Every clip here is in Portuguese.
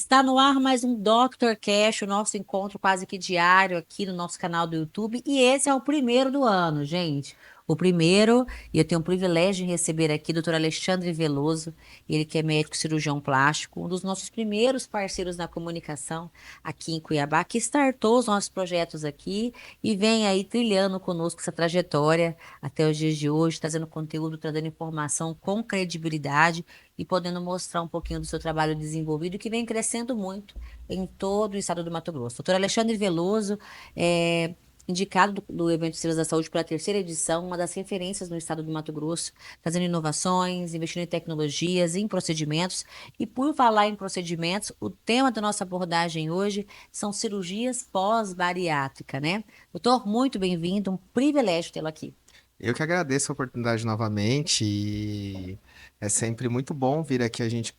Está no ar mais um Dr. Cash, o nosso encontro quase que diário aqui no nosso canal do YouTube. E esse é o primeiro do ano, gente. O primeiro, e eu tenho o privilégio de receber aqui o doutor Alexandre Veloso, ele que é médico cirurgião plástico, um dos nossos primeiros parceiros na comunicação aqui em Cuiabá, que startou os nossos projetos aqui e vem aí trilhando conosco essa trajetória até os dias de hoje, trazendo conteúdo, trazendo informação com credibilidade e podendo mostrar um pouquinho do seu trabalho desenvolvido, que vem crescendo muito em todo o estado do Mato Grosso. Doutor Alexandre Veloso é indicado do evento Estrelas da Saúde pela terceira edição, uma das referências no estado do Mato Grosso, fazendo inovações, investindo em tecnologias, em procedimentos. E por falar em procedimentos, o tema da nossa abordagem hoje são cirurgias pós-bariátrica, né? Doutor, muito bem-vindo, um privilégio tê-lo aqui. Eu que agradeço a oportunidade novamente e é sempre muito bom vir aqui a gente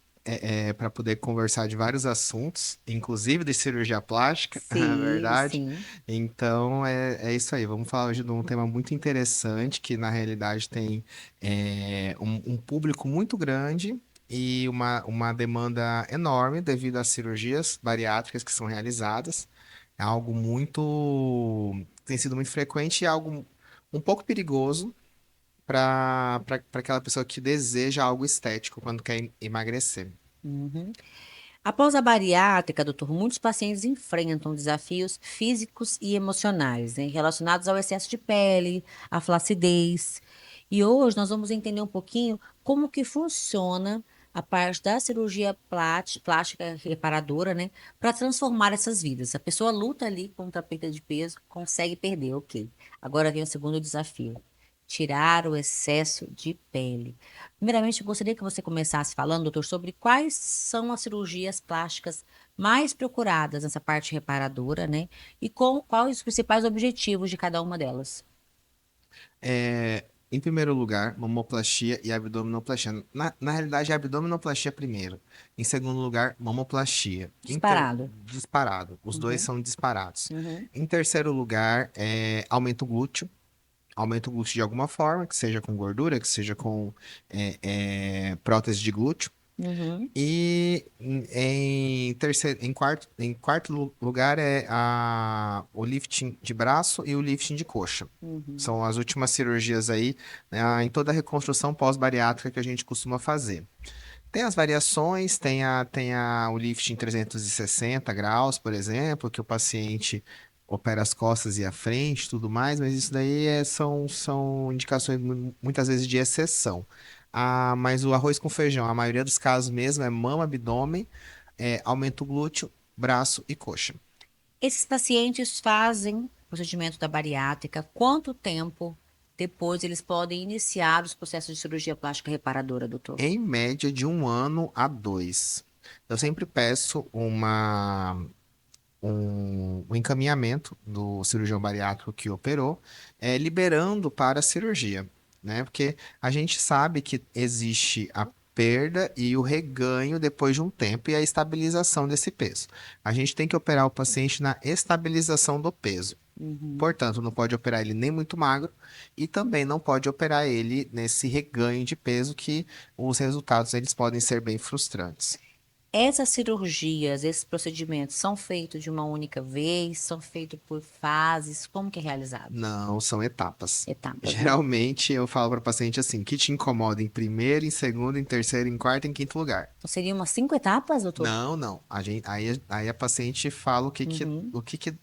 para poder conversar de vários assuntos, inclusive de cirurgia plástica, na Sim, verdade. sim. Então é isso aí. Vamos falar hoje de um tema muito interessante que na realidade tem um público muito grande e uma demanda enorme devido às cirurgias bariátricas que são realizadas. É algo muito tem sido muito frequente e algo um pouco perigoso para aquela pessoa que deseja algo estético quando quer emagrecer. Uhum. Após a bariátrica, doutor, muitos pacientes enfrentam desafios físicos e emocionais, né, relacionados ao excesso de pele, à flacidez. E hoje nós vamos entender um pouquinho como que funciona a parte da cirurgia plástica reparadora, né, para transformar essas vidas. A pessoa luta ali contra a perda de peso, consegue perder, ok. Agora vem o segundo desafio: tirar o excesso de pele. Primeiramente, eu gostaria que você começasse falando, doutor, sobre quais são as cirurgias plásticas mais procuradas nessa parte reparadora, né? E quais os principais objetivos de cada uma delas. Em primeiro lugar, mamoplastia e abdominoplastia. Na realidade, é abdominoplastia primeiro. Em segundo lugar, mamoplastia. Disparado. Disparado. Os dois Uhum, são disparados. uhum, Em terceiro lugar, aumento glúteo. Aumento glúteo de alguma forma, que seja com gordura, que seja com prótese de glúteo. uhum, E em quarto lugar o lifting de braço e o lifting de coxa. uhum. São as últimas cirurgias aí, né, em toda a reconstrução pós-bariátrica que a gente costuma fazer. Tem as variações, o lifting 360 graus, por exemplo, que o paciente opera as costas e a frente, tudo mais, mas isso daí são indicações muitas vezes de exceção. Mas o arroz com feijão, a maioria dos casos mesmo é mama, abdômen, aumento glúteo, braço e coxa. Esses pacientes fazem o procedimento da bariátrica. Quanto tempo depois eles podem iniciar os processos de cirurgia plástica reparadora, doutor? Em média de 1 ano a 2. Eu sempre peço um encaminhamento do cirurgião bariátrico que operou, liberando para a cirurgia, né? Porque a gente sabe que existe a perda e o reganho depois de um tempo e a estabilização desse peso. A gente tem que operar o paciente na estabilização do peso. Uhum. Portanto, não pode operar ele nem muito magro e também não pode operar ele nesse reganho de peso que os resultados eles podem ser bem frustrantes. Essas cirurgias, esses procedimentos são feitos de uma única vez, são feitos por fases, como que é realizado? Não, são etapas. Etapas, né? Geralmente eu falo para o paciente assim, que te incomoda em primeiro, em segundo, em terceiro, em quarto, em quinto lugar. Então, seriam umas 5 etapas, doutor? Não, não. Aí a paciente fala Uhum. o que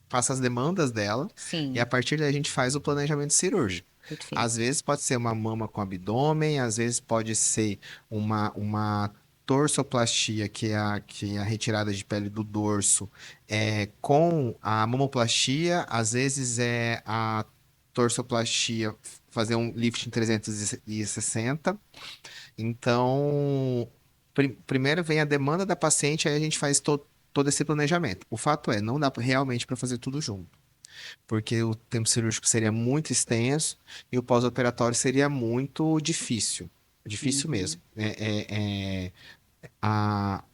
passa as demandas dela e a Sim, partir daí a gente faz o planejamento cirúrgico. Às perfeito. vezes pode ser uma mama com abdômen, às vezes pode ser uma torsoplastia, que é a retirada de pele do dorso, com a mamoplastia, às vezes é a torsoplastia, fazer um lifting 360. Então, primeiro vem a demanda da paciente, aí a gente faz todo esse planejamento. O fato é, não dá realmente para fazer tudo junto, porque o tempo cirúrgico seria muito extenso e o pós-operatório seria muito difícil. Difícil Uhum. mesmo.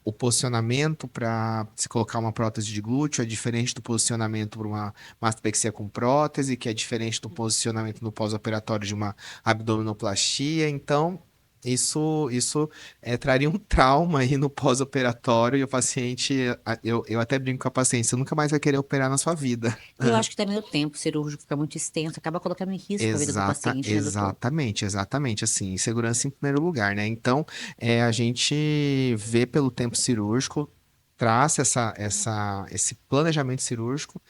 O posicionamento para se colocar uma prótese de glúteo é diferente do posicionamento para uma mastopexia com prótese, que é diferente do posicionamento no pós-operatório de uma abdominoplastia. Então, Isso traria um trauma aí no pós-operatório e o paciente, eu até brinco com a paciente, você nunca mais vai querer operar na sua vida. E eu acho que também o tempo cirúrgico fica muito extenso, acaba colocando em risco a vida do paciente, né, doutor? Exatamente, assim, segurança em primeiro lugar, né? Então, a gente vê pelo tempo cirúrgico, traça esse planejamento cirúrgico,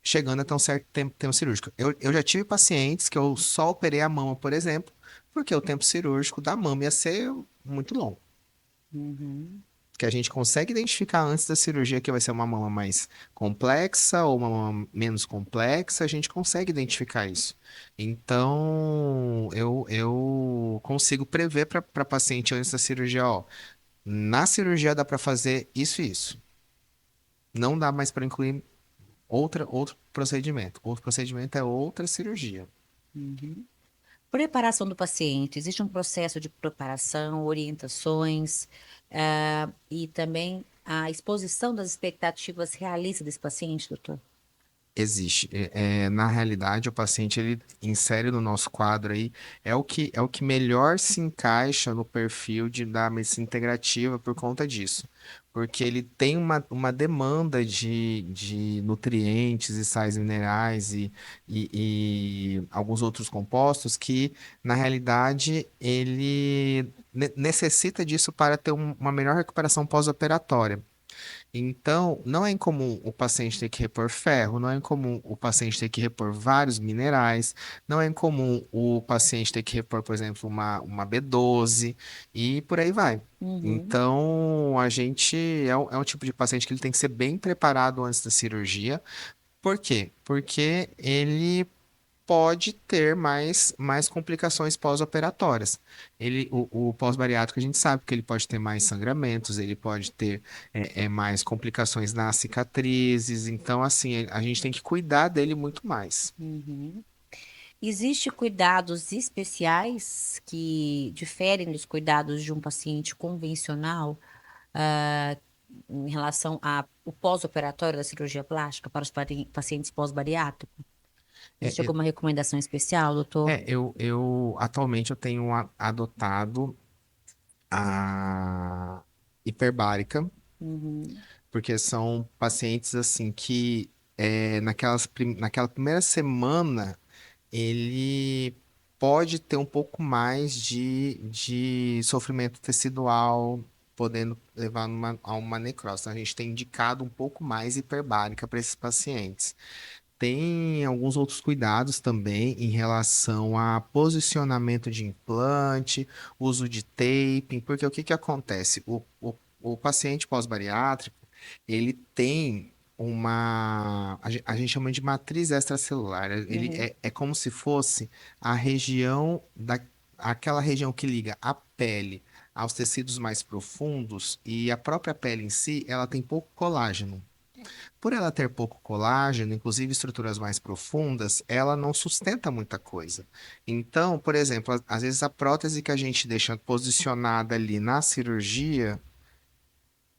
chegando até um certo tempo cirúrgico. Eu já tive pacientes que eu só operei a mama, por exemplo, porque o tempo cirúrgico da mama ia ser muito longo. Uhum, Que a gente consegue identificar antes da cirurgia que vai ser uma mama mais complexa ou uma mama menos complexa, a gente consegue identificar isso. Então, eu consigo prever para paciente antes da cirurgia, ó, na cirurgia dá para fazer isso e isso. Não dá mais para incluir outro procedimento. Outro procedimento é outra cirurgia. uhum. Preparação do paciente. Existe um processo de preparação, orientações, e também a exposição das expectativas realistas desse paciente, doutor. Existe. Na realidade, o paciente ele insere no nosso quadro aí é o que melhor se encaixa no perfil da medicina integrativa por conta disso. Porque ele tem uma demanda de nutrientes e sais minerais e alguns outros compostos que, na realidade, ele necessita disso para ter uma melhor recuperação pós-operatória. Então, não é incomum o paciente ter que repor ferro, não é incomum o paciente ter que repor vários minerais, não é incomum o paciente ter que repor, por exemplo, uma B12 e por aí vai. Uhum, Então, a gente é um tipo de paciente que ele tem que ser bem preparado antes da cirurgia. Por quê? Porque ele pode ter mais complicações pós-operatórias. O pós-bariátrico a gente sabe que ele pode ter mais sangramentos, ele pode ter mais complicações nas cicatrizes. Então, assim, a gente tem que cuidar dele muito mais. uhum. Existe cuidados especiais que diferem dos cuidados de um paciente convencional, ah, em relação ao pós-operatório da cirurgia plástica para os pacientes pós-bariátricos? É, Existe é, alguma recomendação especial, doutor? eu atualmente eu tenho adotado a hiperbárica, Uhum, porque são pacientes assim que naquela primeira semana ele pode ter um pouco mais de sofrimento tecidual, podendo levar a uma necrose. Então, a gente tem indicado um pouco mais hiperbárica para esses pacientes. Tem alguns outros cuidados também em relação a posicionamento de implante, uso de taping, porque o que que acontece? O paciente pós-bariátrico, ele tem a gente chama de matriz extracelular. Ele uhum, é como se fosse a região aquela região que liga a pele aos tecidos mais profundos e a própria pele em si, ela tem pouco colágeno. Por ela ter pouco colágeno, inclusive estruturas mais profundas, ela não sustenta muita coisa. Então, por exemplo, às vezes a prótese que a gente deixa posicionada ali na cirurgia,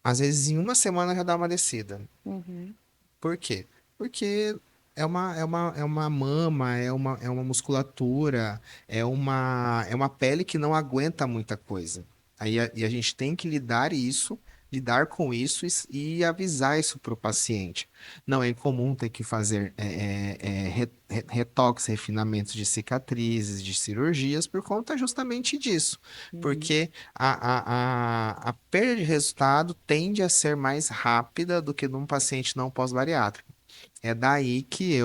às vezes em uma semana já dá uma descida. uhum, Por quê? Porque é uma mama, é uma musculatura, é uma pele que não aguenta muita coisa. Aí a gente tem que lidar com isso e avisar isso para o paciente. Não é incomum ter que fazer retoques, refinamentos de cicatrizes, de cirurgias, por conta justamente disso. uhum, Porque a perda de resultado tende a ser mais rápida do que num paciente não pós-bariátrico. É daí que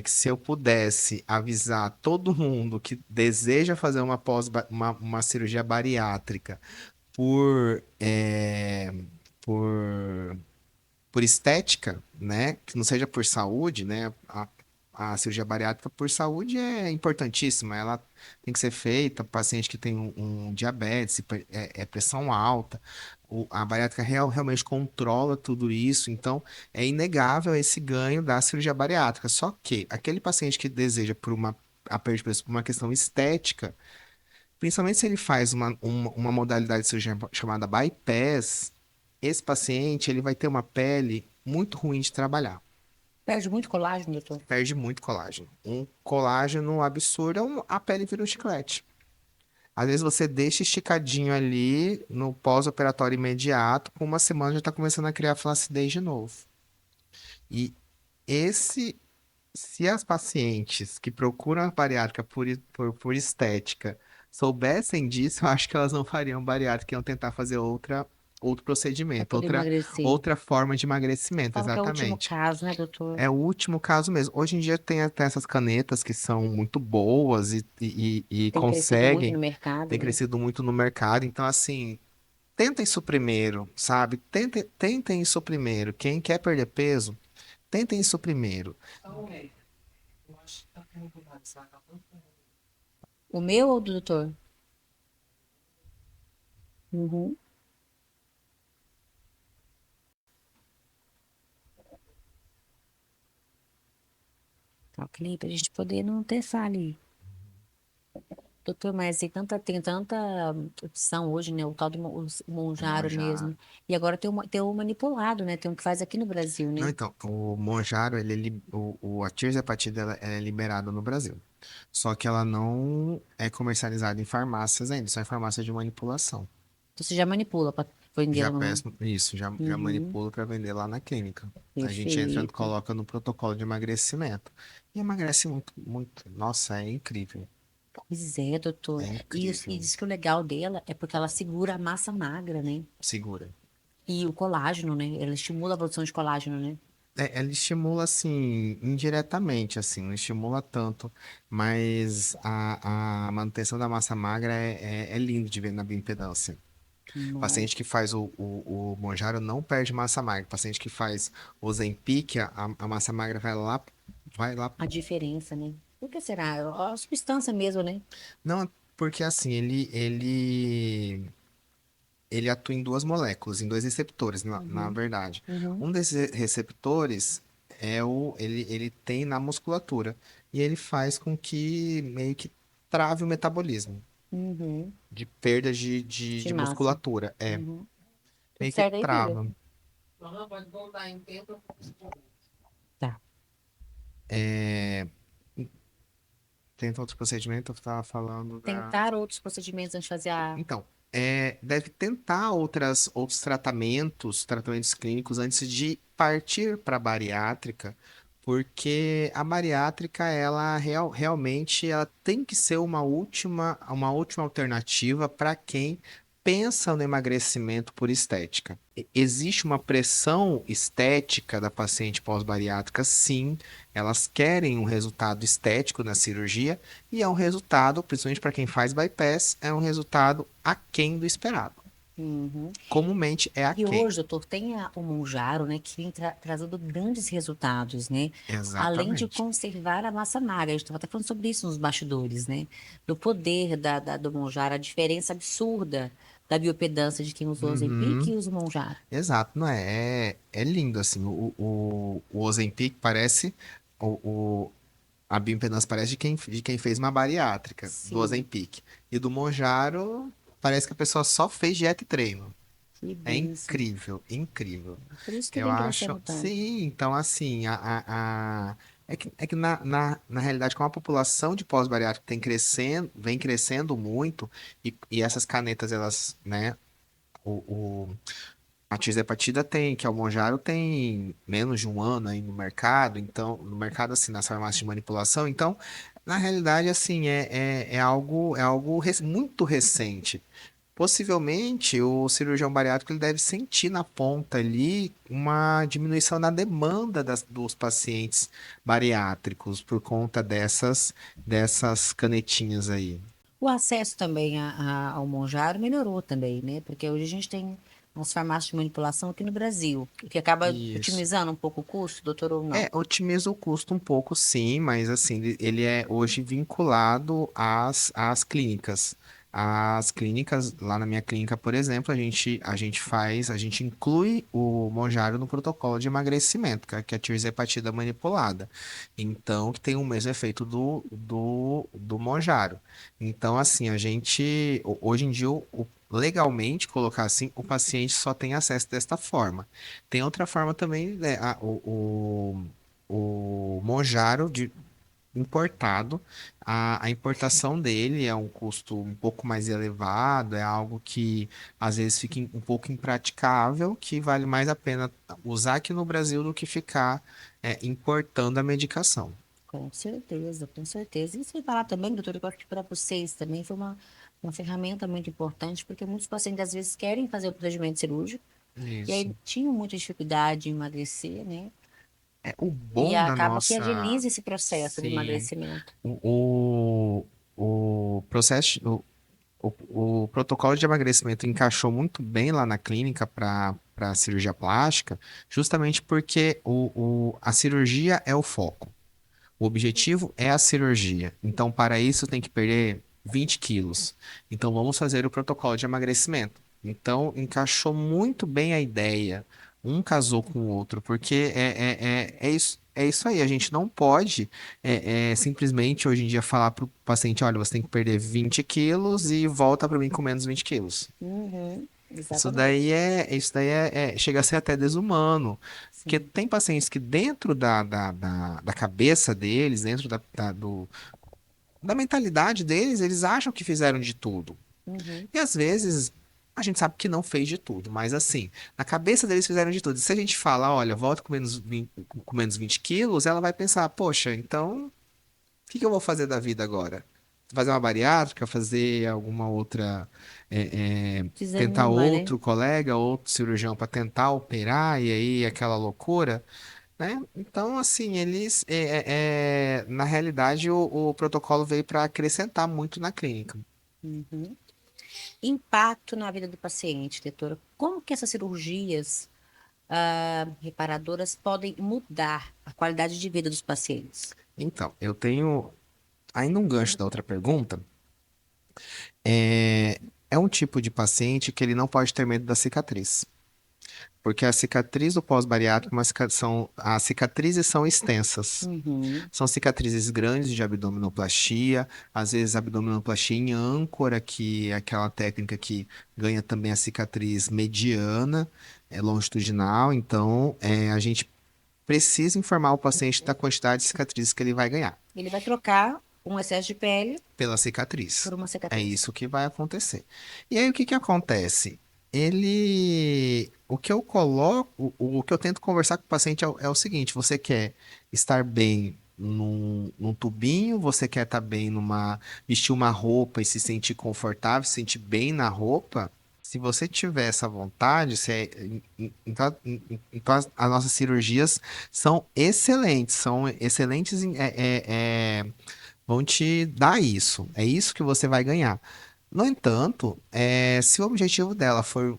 se eu pudesse avisar todo mundo que deseja fazer uma cirurgia bariátrica por, é, por por estética, né? Que não seja por saúde, né? A cirurgia bariátrica por saúde é importantíssima. Ela tem que ser feita para paciente que tem um diabetes, pressão alta. A bariátrica realmente controla tudo isso, então é inegável esse ganho da cirurgia bariátrica. Só que aquele paciente que deseja a perda de peso por uma questão estética, principalmente se ele faz uma modalidade de cirurgia chamada bypass, esse paciente ele vai ter uma pele muito ruim de trabalhar. perde muito colágeno, doutor? Perde muito colágeno. Um colágeno absurdo, a pele vira um chiclete. Às vezes você deixa esticadinho ali no pós-operatório imediato, com uma semana já está começando a criar flacidez de novo. E esse, se as pacientes que procuram a bariátrica por estética soubessem disso, eu acho que elas não fariam bariátrica, iam tentar fazer outro Para procedimento, poder emagrecer. outra forma de emagrecimento, Fala que é o último exatamente. caso, né, doutor? É o último caso mesmo. Hoje em dia tem até essas canetas que são muito boas e Tem crescido muito no conseguem, mercado, tem né? crescido muito no mercado. Então, assim, tentem isso primeiro, sabe? Tentem isso primeiro. Quem quer perder peso, tentem isso primeiro. O meu ou do doutor? Uhum. Tá, ok, pra gente poder não ter falha aí. Doutor, mas tem tanta opção hoje, né? O tal do o O Monjaro Monjaro. mesmo. E agora tem o manipulado, né? Tem um que faz aqui no Brasil, Não, né? então, o Monjaro, a tirzepatida, ela é liberada no Brasil. Só que ela não é comercializada em farmácias ainda, só em farmácia de manipulação. Então você já manipula para Já vendê-la no. peço isso, já Uhum, manipulo para vender lá na clínica. A gente entra e perfeito. coloca no protocolo de emagrecimento. E emagrece muito, muito. Nossa, é incrível. Pois é, doutor. É E incrível. diz que o legal dela é porque ela segura a massa magra, né? Segura. E o colágeno, né? Ela estimula a produção de colágeno, né? Ela estimula, assim, indiretamente, assim, não estimula tanto, mas a manutenção da massa magra é lindo de ver na bioimpedância. Paciente que Nossa, faz o Mounjaro não perde massa magra. Paciente que faz o Ozempic, a massa magra vai lá. a diferença, né? Por que será? A substância mesmo, né? Não, porque assim, ele atua em duas moléculas, em dois receptores, na Uhum, verdade. uhum, Um desses receptores ele tem na musculatura e ele faz com que meio que trave o metabolismo uhum. de perda de De massa. musculatura. É, Uhum. Tudo meio que certo aí, filha? trava. Tá. Tenta outros procedimentos, eu estava falando da. Tentar outros procedimentos antes de fazer a. Então, deve tentar outros tratamentos clínicos antes de partir para a bariátrica, porque a bariátrica, ela realmente ela tem que ser uma última alternativa para quem pensa no emagrecimento por estética. Existe uma pressão estética da paciente pós-bariátrica, sim, elas querem um resultado estético na cirurgia, e é um resultado, principalmente para quem faz bypass, é um resultado aquém do esperado. Uhum. Comumente é E aquém. hoje, doutor, tem o Monjaro, né, que vem trazendo grandes resultados, né? Além de Exatamente. conservar a massa magra. A gente estava até falando sobre isso nos bastidores, né? Do poder do Monjaro, a diferença absurda da biopedância de quem usou o Ozempic Uhum, e usa o Monjaro. exato, não é? É lindo, assim. O Ozempic parece. O, o- a bioimpedância parece de quem fez uma bariátrica do Sim, Ozempic. E do Monjaro, parece que a pessoa só fez dieta e treino. que É bênção. incrível, incrível. Por isso que Eu vem acho, crescendo tanto. sim, então assim, é que na realidade, como a população de pós-bariátrica vem crescendo muito, e essas canetas, elas, né, a tirzepatida que é o Monjaro, tem menos de um ano aí no mercado, então, no mercado, assim, nas farmácias de manipulação, então, na realidade, assim, é algo muito recente. Possivelmente, o cirurgião bariátrico ele deve sentir na ponta ali uma diminuição na demanda dos pacientes bariátricos por conta dessas canetinhas aí. O acesso também ao Monjaro melhorou também, né? Porque hoje a gente tem umas farmácias de manipulação aqui no Brasil, o que acaba Isso. otimizando um pouco o custo, doutor, ou não? Otimiza o custo um pouco, sim, mas assim, ele é hoje vinculado às clínicas. As clínicas, lá na minha clínica, por exemplo, a gente inclui o Monjaro no protocolo de emagrecimento, que é a tirzepatida manipulada. Então, que tem o mesmo efeito do Monjaro. Então, assim, hoje em dia, legalmente, colocar assim, o paciente só tem acesso desta forma. Tem outra forma também, né? O Monjaro, importado. A importação dele é um custo um pouco mais elevado, é algo que às vezes fica um pouco impraticável, que vale mais a pena usar aqui no Brasil do que ficar importando a medicação. Com certeza, com certeza. E sem falar também, doutora, eu acho que para vocês também foi uma ferramenta muito importante, porque muitos pacientes às vezes querem fazer o procedimento cirúrgico e Isso. aí tinham muita dificuldade em emagrecer, né? O E bom da acaba que nossa. agiliza esse processo de Sim. emagrecimento. O processo, o protocolo de emagrecimento encaixou muito bem lá na clínica para cirurgia plástica, justamente porque a cirurgia é o foco. O objetivo é a cirurgia. Então, para isso, tem que perder 20 quilos. Então, vamos fazer o protocolo de emagrecimento. Então, encaixou muito bem a ideia. Um casou com o outro, porque é isso aí. A gente não pode simplesmente hoje em dia falar para o paciente: olha, você tem que perder 20 quilos e volta para mim com menos 20 quilos. Uhum, Isso daí exatamente. chega a ser até desumano. Porque Sim. tem pacientes que dentro da cabeça deles, dentro da mentalidade deles, eles acham que fizeram de tudo. Uhum. E às vezes a gente sabe que não fez de tudo, mas assim, na cabeça deles fizeram de tudo. E se a gente fala, olha, volta com menos 20 quilos, ela vai pensar, poxa, então que eu vou fazer da vida agora? Fazer uma bariátrica, fazer alguma outra, tentar Desanima, né? outro colega, outro cirurgião para tentar operar e aí aquela loucura, né? Então, assim, eles, na realidade, o protocolo veio para acrescentar muito na clínica. Uhum. Impacto na vida do paciente, doutora. Como que essas cirurgias reparadoras podem mudar a qualidade de vida dos pacientes? Então, eu tenho ainda um gancho da outra pergunta. É, é um tipo de paciente que ele não pode ter medo da cicatriz. Porque a cicatriz do pós-bariátrico, as cicatrizes são extensas. Uhum. São cicatrizes grandes de abdominoplastia, às vezes abdominoplastia em âncora, que é aquela técnica que ganha também a cicatriz mediana, longitudinal. Então, a gente precisa informar o paciente da quantidade de cicatrizes que ele vai ganhar Ele vai trocar um excesso de pele pela cicatriz. por uma É cicatriz. isso que vai acontecer. E aí o que que acontece? O que eu coloco, o que eu tento conversar com o paciente é o seguinte: você quer estar bem num tubinho, você quer estar bem vestir uma roupa e se sentir confortável, se sentir bem na roupa. Se você tiver essa vontade, então as nossas cirurgias são excelentes vão te dar isso. É isso que você vai ganhar. No entanto, se o objetivo dela for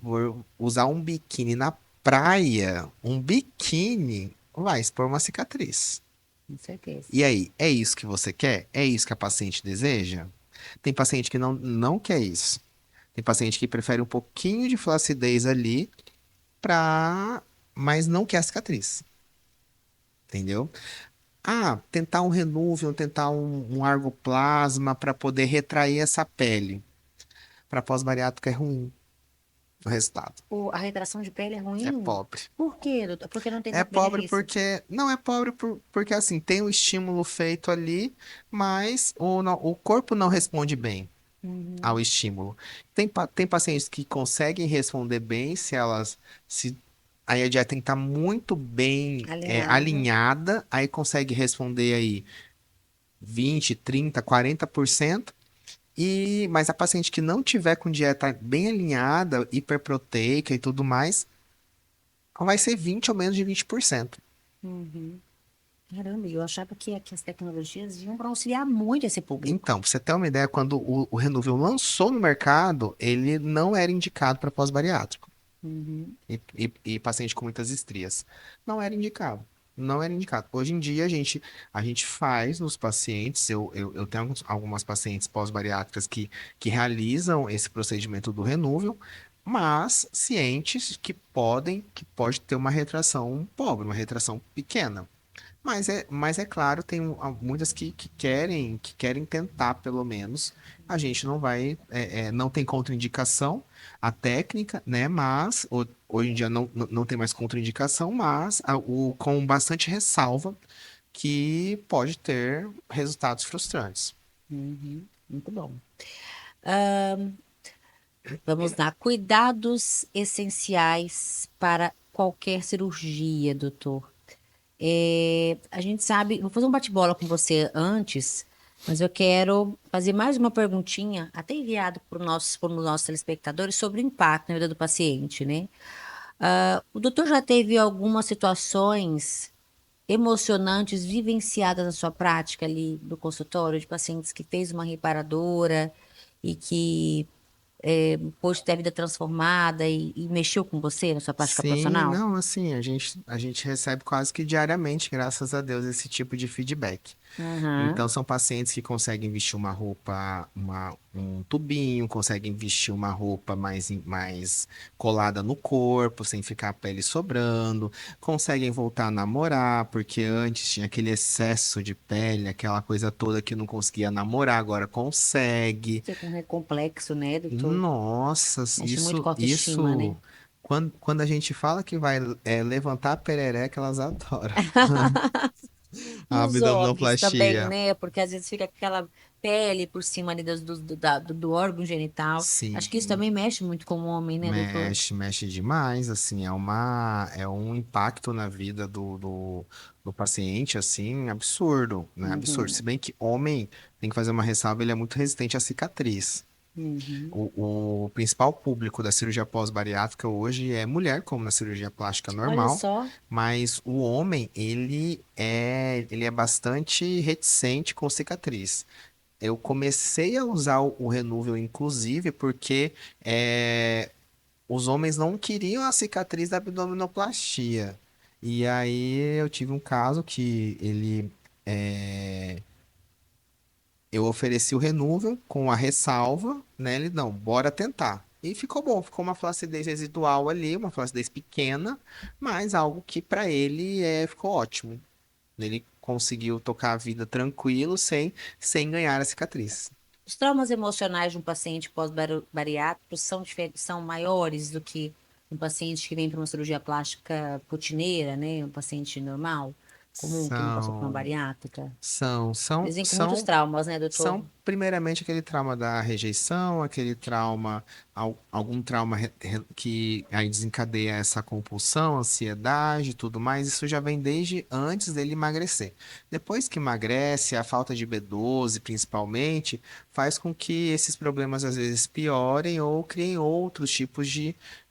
usar um biquíni na praia, um biquíni vai expor uma cicatriz. Com certeza. E aí, é isso que você quer? É isso que a paciente deseja? Tem paciente que não quer isso. Tem paciente que prefere um pouquinho de flacidez ali, pra... mas não quer a cicatriz. Entendeu? Tentar um Renuvium, tentar um argoplasma para poder retrair essa pele. Para pós-bariátrica é ruim o resultado. A retração de pele é É ruim? pobre. Por quê, doutor? Porque não tem É tanto pobre benefício. porque. Não é pobre porque assim, tem o estímulo feito ali, mas o corpo não responde bem ao Uhum. estímulo. Tem pacientes que conseguem responder bem se elas. Se, aí a dieta tem que estar muito bem Alinhada. alinhada, aí consegue responder aí 20, 30, 40%. Mas a paciente que não tiver com dieta bem alinhada, hiperproteica e tudo mais, vai ser 20 ou menos de 20%. Uhum. Caramba, eu achava que as tecnologias vinham para auxiliar muito esse público. Então, pra você ter uma ideia, quando o Renuvium lançou no mercado, ele não era indicado para pós-bariátrico Uhum. e paciente com muitas estrias. Não era indicado. Não era indicado. Hoje em dia, a gente faz nos pacientes, eu tenho algumas pacientes pós-bariátricas que realizam esse procedimento do Renuvium, mas cientes que pode ter uma retração pobre, uma retração pequena. Mas é claro, tem muitas que querem tentar pelo menos. A gente não vai, não tem contraindicação a técnica, né? Mas hoje em dia não tem mais contraindicação, mas com bastante ressalva que pode ter resultados frustrantes. Uhum, muito bom. Vamos lá. Cuidados essenciais para qualquer cirurgia, doutor. A gente sabe, vou fazer um bate-bola com você antes, mas eu quero fazer mais uma perguntinha, até enviado para os nossos telespectadores, sobre o impacto na vida do paciente, né? O doutor já teve algumas situações emocionantes vivenciadas na sua prática ali do consultório, de pacientes que fez uma reparadora e que pôde ter a vida transformada e mexeu com você na sua prática Sim, profissional? não, assim, a gente recebe quase que diariamente, graças a Deus, esse tipo de feedback. Aham. Então, são pacientes que conseguem vestir uma roupa, um tubinho, conseguem vestir uma roupa mais colada no corpo, sem ficar a pele sobrando, conseguem voltar a namorar, porque antes tinha aquele excesso de pele, aquela coisa toda que não conseguia namorar, agora consegue. Você com complexo, né, doutor? Nossa, Mexe muito isso, com a autoestima, né? isso, quando a gente fala que vai levantar a perereca, elas adoram. A Nos homens também, abdominoplastia. né? Porque às vezes fica aquela pele por cima ali do órgão genital. Acho que isso Sim, também mexe muito com o homem, né, doutor? mexe demais, assim, é um impacto na vida do paciente, assim, absurdo, né? Absurdo. Se Uhum, bem que homem, tem que fazer uma ressalva, ele é muito resistente à cicatriz. uhum. O principal público da cirurgia pós-bariátrica hoje é mulher, como na cirurgia plástica Olha normal, só. mas o homem, ele é bastante reticente com cicatriz. Eu comecei a usar o Renuvial, inclusive, porque os homens não queriam a cicatriz da abdominoplastia. E aí eu tive um caso que eu ofereci o Renuvial com a ressalva, né? Ele, não, bora tentar. E ficou bom, ficou uma flacidez residual ali, uma flacidez pequena, mas algo que para ele ficou ótimo. Ele conseguiu tocar a vida tranquilo, sem ganhar a cicatriz. Os traumas emocionais de um paciente pós-bariátrico são maiores do que um paciente que vem para uma cirurgia plástica rotineira, né? Um paciente normal, comum, que não passou por uma São, bariátrica. são, são, Eles vêm com muitos são traumas, né, doutor? São primeiramente aquele trauma da rejeição, aquele trauma, algum trauma que aí desencadeia essa compulsão, ansiedade e tudo mais. Isso já vem desde antes dele emagrecer. Depois que emagrece, a falta de B12, principalmente, faz com que esses problemas às vezes piorem ou criem outros tipos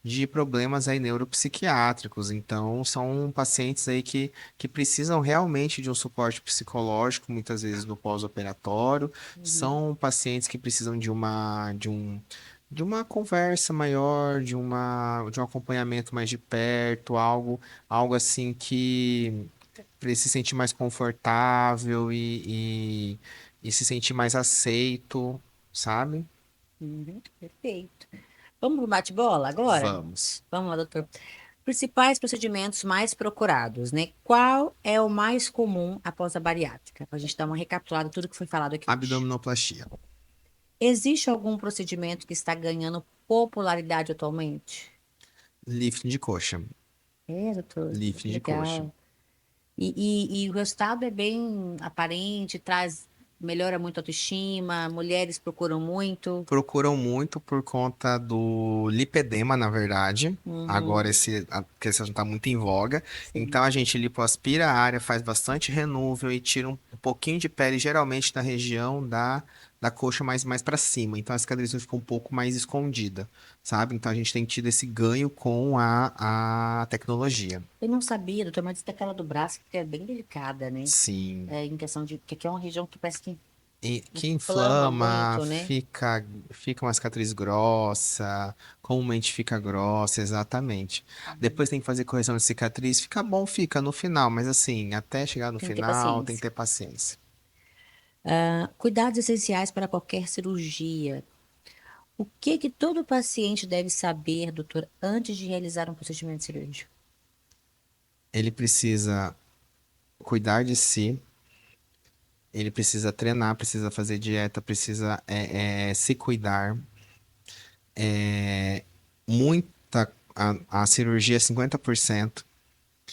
de problemas aí neuropsiquiátricos. Então, são pacientes aí que precisam realmente de um suporte psicológico, muitas vezes no pós-operatório. Uhum, São pacientes que precisam de uma conversa maior, de um acompanhamento mais de perto, algo assim que para ele se sentir mais confortável e se sentir mais aceito, sabe? uhum, perfeito. Vamos pro bate-bola agora? Vamos. Vamos lá, doutor. Principais procedimentos mais procurados, né? Qual é o mais comum após a bariátrica? Para a gente dar uma recapitulada de tudo que foi falado aqui hoje. Abdominoplastia. Existe algum procedimento que está ganhando popularidade atualmente? Lifting de coxa. É, doutor, Lifting de coxa. legal. E o resultado é bem aparente, melhora muito a autoestima, mulheres procuram muito. Procuram muito por conta do lipedema, na verdade. Agora Uhum, a questão está muito em voga. sim. Então a gente lipoaspira a área, faz bastante renúvel e tira um pouquinho de pele, geralmente da região da coxa mais para cima. Então a cicatriz fica um pouco mais escondida, sabe? Então a gente tem tido esse ganho com a tecnologia. Eu não sabia, doutor, mas tem aquela do braço que é bem delicada, né? Sim. É, em questão de que aqui é uma região que parece que E que inflama inflama, muito, né? fica uma cicatriz grossa, comumente fica grossa, exatamente. Uhum. Depois tem que fazer correção de cicatriz, fica bom, fica no final, mas assim, até chegar no Tem que ter final, tem que paciência. ter paciência. Cuidados essenciais para qualquer cirurgia. O que que todo paciente deve saber, doutor, antes de realizar um procedimento cirúrgico? Ele precisa cuidar de si, ele precisa treinar, precisa fazer dieta, precisa se cuidar. É, muita, a cirurgia é 50%.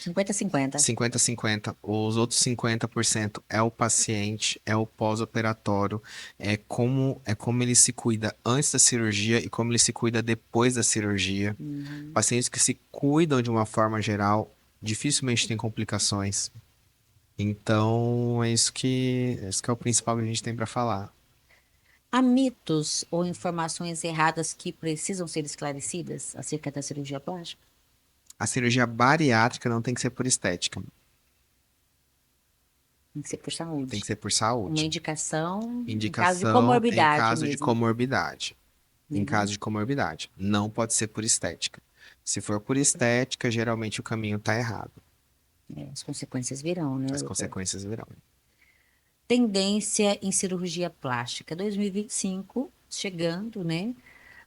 50-50. 50-50. Os outros 50% é o paciente, é o pós-operatório, é como ele se cuida antes da cirurgia e como ele se cuida depois da cirurgia. Uhum. Pacientes que se cuidam de uma forma geral dificilmente têm complicações. Então, é isso que é o principal que a gente tem para falar. Há mitos ou informações erradas que precisam ser esclarecidas acerca da cirurgia plástica? A cirurgia bariátrica não tem que ser por estética, Tem que ser por tem que saúde. ser por Uma saúde. indicação em caso de Indicação em comorbidade caso de mesmo. comorbidade. Em Uhum. caso de comorbidade. Não pode ser por estética. Se for por estética, geralmente o caminho está errado. É, as consequências virão, né, As doutor? consequências virão. Tendência em cirurgia plástica 2025, chegando, né?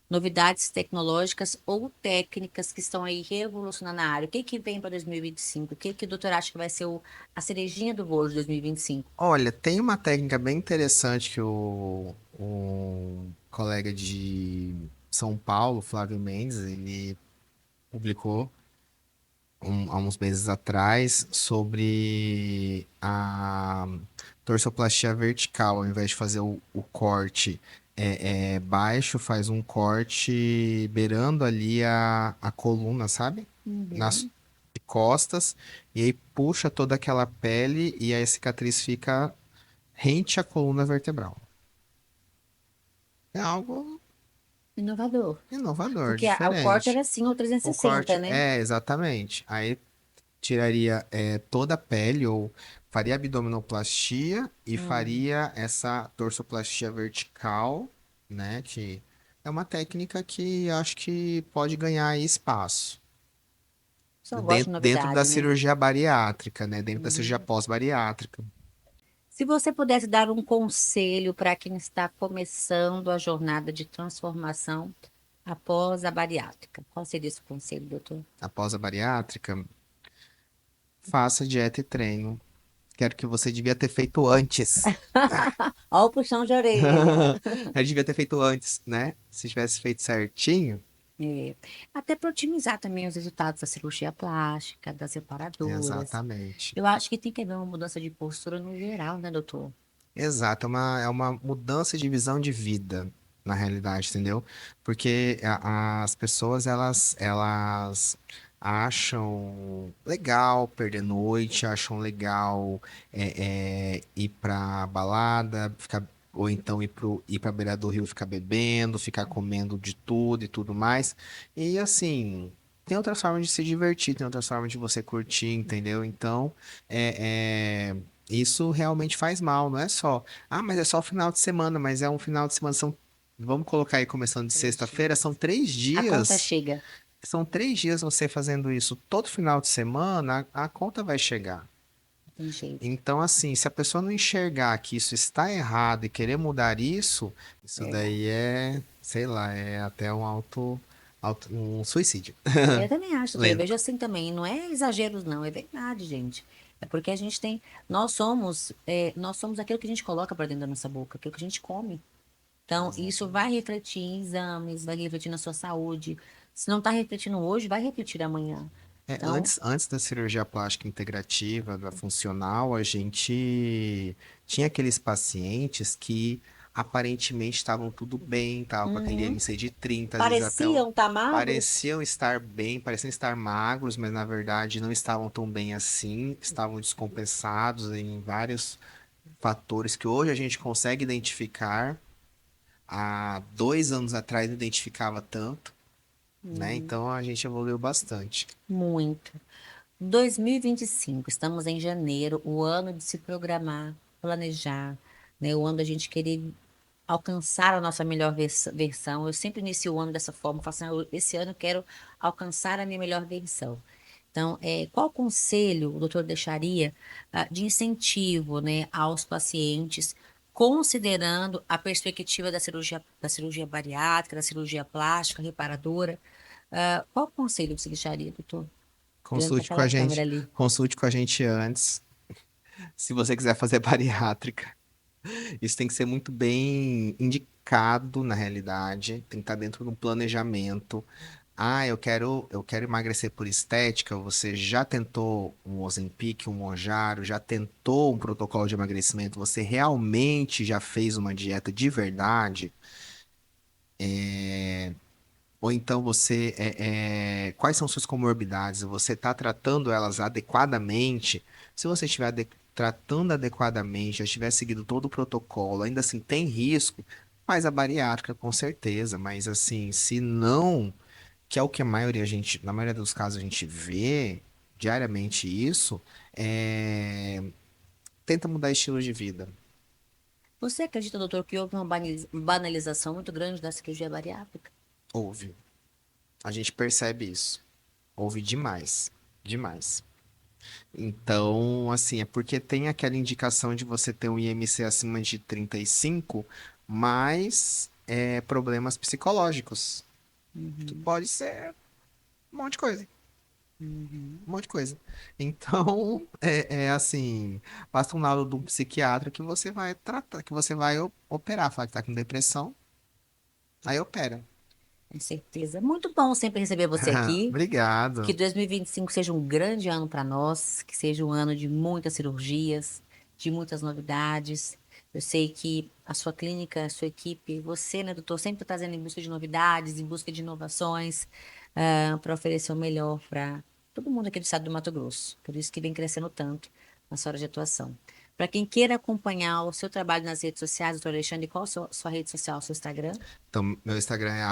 Novidades tecnológicas ou técnicas que estão aí revolucionando a área. O que que vem para 2025? O que que o doutor acha que vai ser a cerejinha do bolo de 2025? Olha, tem uma técnica bem interessante que o colega de São Paulo, Flávio Mendes, ele publicou há uns meses atrás sobre a torsoplastia vertical. Ao invés de fazer o corte baixo, faz um corte beirando ali a coluna, sabe? Nas Uhum. costas, e aí puxa toda aquela pele e aí a cicatriz fica rente à coluna vertebral. É algo Inovador. inovador, Porque o corte diferente. era assim, o O 360, corte né? é exatamente. Aí tiraria toda a pele ou faria abdominoplastia e Hum, faria essa torsoplastia vertical, né? Que é uma técnica que acho que pode ganhar aí espaço só gosto de dentro da novidade, né? cirurgia bariátrica, né? Dentro da cirurgia Uhum. pós-bariátrica. Se você pudesse dar um conselho para quem está começando a jornada de transformação após a bariátrica, qual seria esse conselho, doutor? Após a bariátrica, faça dieta e treino. Quero que você devia ter feito antes. Olha o puxão de orelha. Eu devia ter feito antes, né? Se tivesse feito certinho. É, até para otimizar também os resultados da cirurgia plástica, das reparadoras. Exatamente. Eu acho que tem que haver uma mudança de postura no geral, né, doutor? Exato, é uma mudança de visão de vida, na realidade, entendeu? Porque as pessoas, elas acham legal perder noite, acham legal ir pra balada, ficar, ou então ir pra beira do rio ficar bebendo, ficar comendo de tudo e tudo mais. E assim, tem outras formas de se divertir, tem outras formas de você curtir, entendeu? Então, isso realmente faz mal, não é só. Ah, mas é só o final de semana, mas é um final de semana, vamos colocar aí começando de 3 sexta-feira, dias. são três A conta dias. chega. São 3 dias você fazendo isso todo final de semana, a conta vai chegar. Não tem jeito. Então, assim, se a pessoa não enxergar que isso está errado e querer mudar isso É. daí sei lá, é até um suicídio Eu também acho, doutor. Eu vejo lento. assim também. Não é exageros, não. É verdade, gente. É porque a gente tem. Nós somos aquilo que a gente coloca para dentro da nossa boca, aquilo que a gente come. Então, isso vai Exatamente. refletir em exames, vai refletir na sua saúde. Se não está refletindo hoje, vai refletir amanhã. Então, Antes da cirurgia plástica integrativa, da funcional, a gente tinha aqueles pacientes que aparentemente estavam tudo bem, estavam com aquele uhum, IMC de 30, às vezes até pareciam estar magros. pareciam estar bem, pareciam estar magros, mas na verdade não estavam tão bem assim, estavam descompensados em vários fatores que hoje a gente consegue identificar. Há 2 anos atrás não identificava tanto, né? Uhum, Então a gente evoluiu bastante. muito. 2025, estamos em janeiro, o ano de se programar, planejar, né? O ano da gente querer alcançar a nossa melhor versão. Eu sempre inicio o ano dessa forma, eu falo assim, esse ano eu quero alcançar a minha melhor versão. Então, qual conselho o doutor deixaria de incentivo, né, aos pacientes, considerando a perspectiva da cirurgia bariátrica, da cirurgia plástica, reparadora? Qual conselho você deixaria, doutor? Olhando para Consulte com a aquela câmera gente, ali. consulte com a gente antes, se você quiser fazer bariátrica. Isso tem que ser muito bem indicado na realidade, tem que estar dentro do planejamento. Ah, eu quero emagrecer por estética. Você já tentou um Ozempic, um Mounjaro, já tentou um protocolo de emagrecimento? Você realmente já fez uma dieta de verdade? Ou então quais são suas comorbidades? Você está tratando elas adequadamente? Se você estiver tratando adequadamente, já estiver seguindo todo o protocolo, ainda assim tem risco, faz a bariátrica com certeza. Mas assim, se não, que é o que na maioria dos casos a gente vê diariamente isso, tenta mudar estilo de vida. Você acredita, doutor, que houve uma banalização muito grande da cirurgia bariátrica? Houve. A gente percebe isso. Houve demais. Demais. Então, assim, é porque tem aquela indicação de você ter um IMC acima de 35, mas problemas psicológicos, que Uhum, pode ser um monte de coisa. uhum. Um monte de coisa. Então, é assim, basta um laudo de um psiquiatra que você vai tratar, que você vai operar, falar que tá com depressão, aí opera. Com certeza. Muito bom sempre receber você aqui. Que Obrigado. 2025 seja um grande ano para nós, que seja um ano de muitas cirurgias, de muitas novidades. Eu sei que a sua clínica, a sua equipe, você, né, doutor, sempre está trazendo em busca de novidades, em busca de inovações, para oferecer o melhor para todo mundo aqui do estado do Mato Grosso. Por isso que vem crescendo tanto na sua hora de atuação. Para quem queira acompanhar o seu trabalho nas redes sociais, doutor Alexandre, qual a sua rede social, seu Instagram? Então, meu Instagram é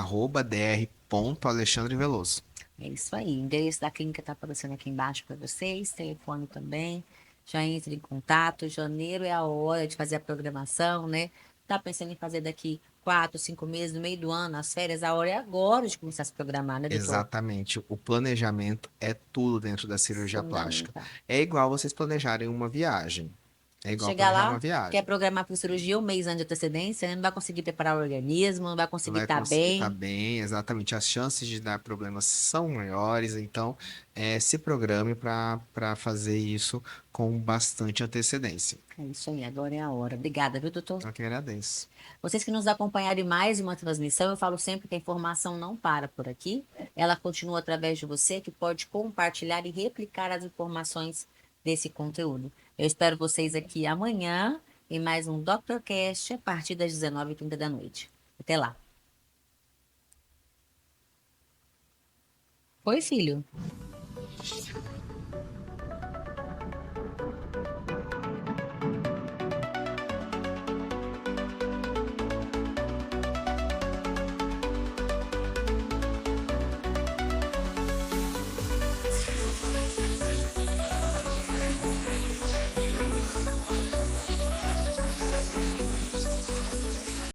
@dr.alexandreveloso. É isso aí. O endereço da clínica está aparecendo aqui embaixo para vocês, telefone também. Já entre em contato. Janeiro é a hora de fazer a programação, né? Tá pensando em fazer daqui 4, 5 meses, no meio do ano, as férias, a hora é agora de começar a se programar, né, doutor? Exatamente. O planejamento é tudo dentro da cirurgia plástica. Fundamental. É igual vocês planejarem uma viagem. É igual Chegar planejar uma lá, quer viagem. programar para cirurgia um mês antes de antecedência, né? Não vai conseguir preparar o organismo, não vai Não conseguir vai estar conseguir estar bem. bem, exatamente. As chances de dar problemas são maiores, então se programe para fazer isso com bastante antecedência. É isso aí, agora é a hora. Obrigada, viu, doutor? Eu que agradeço. Vocês que nos acompanharam em mais uma transmissão, eu falo sempre que a informação não para por aqui. Ela continua através de você, que pode compartilhar e replicar as informações desse conteúdo. Eu espero vocês aqui amanhã em mais um DrCast a partir das 19h30 da noite. Até lá. Oi, filho.